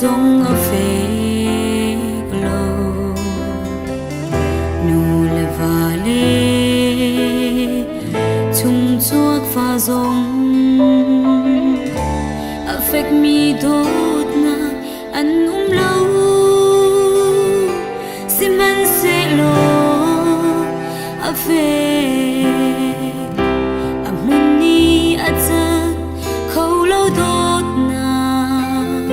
zong a fe lo nu le vale chung chuak pha zong affect mi dot na an lo siman se lo a fe amuni atsa kholo Dawtnak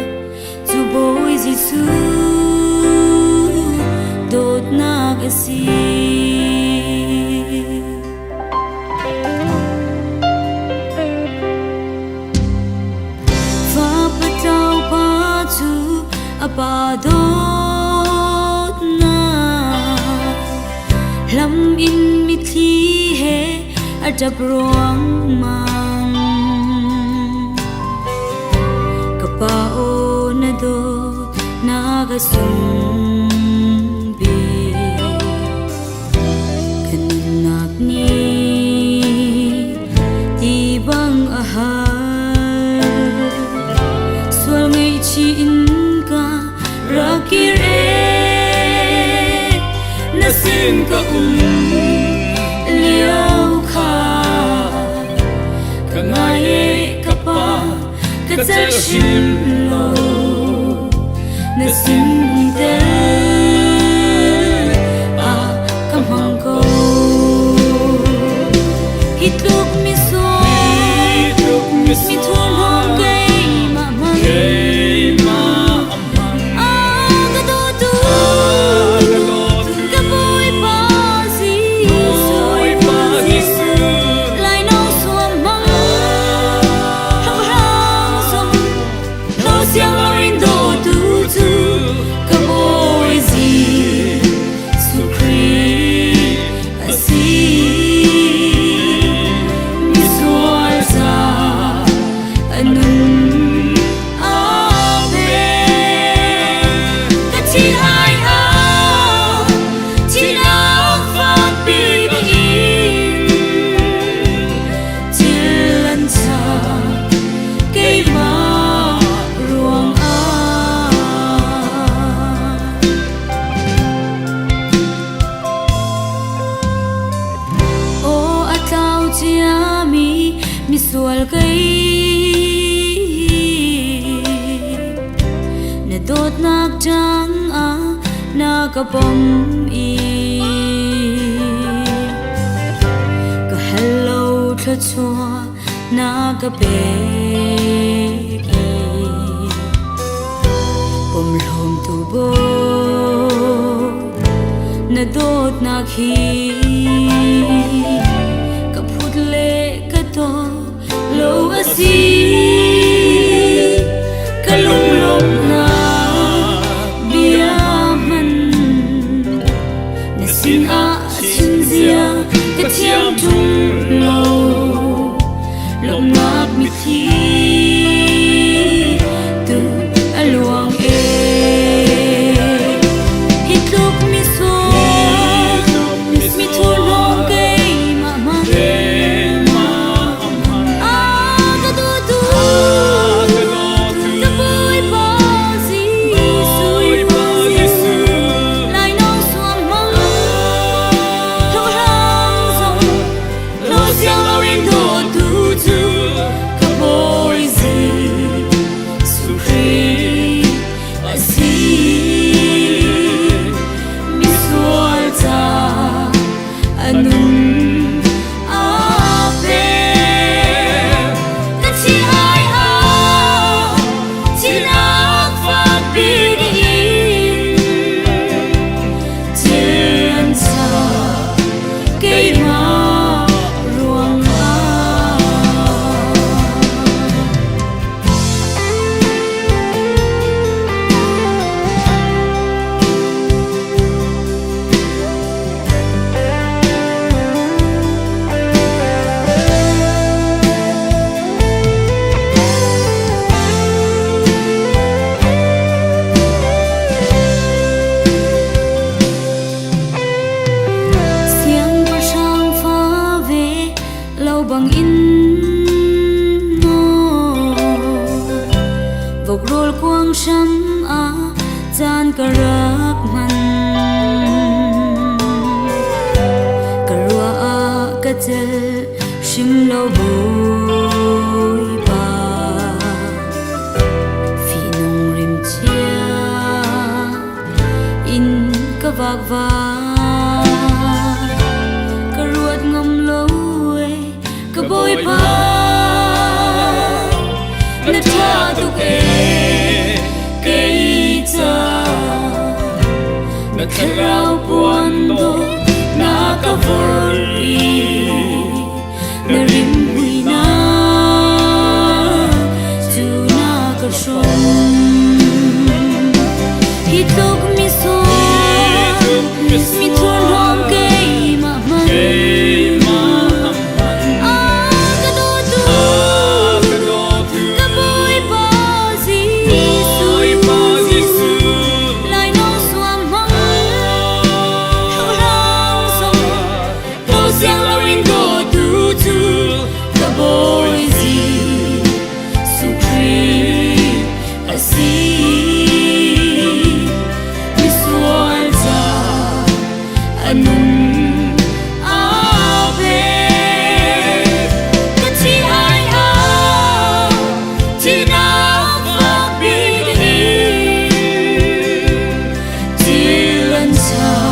zu boy jisu Dawtnak asi apa Dawtnak lam in mi thi he a jab ruang mang kapa o na do na ga sum bi kanak ni ti bang a ha swal ngai chi in rakire nasin ka liao kha ka ngai ka pa ka shim lo nasin te a kam hang ko hitluk mi so mi thon hong gay ma man mi sual kai na Dawtnak jang a na ka pom i ka hello thla chua na ka pe ki pom lom tu bo na Dawtnak hi ka phut le ka to lo asi kalung lom na bia man nasin a sin zia ka thiam tung lo lom nak mi thi tu aluang e hitluk mi so mi thon hong gay ma man bang in mo vok rol quang sham cả rắc man cả rua cả chel sim lo bôi ba phi nong rim chia in cả vạc va cả ruột ngâm lâu cả bôi ba na cha tu ke cha na tharau puan to na ka vorri na rim hui na tu na ka shom hi tok mi so mi thon rom ke ma man so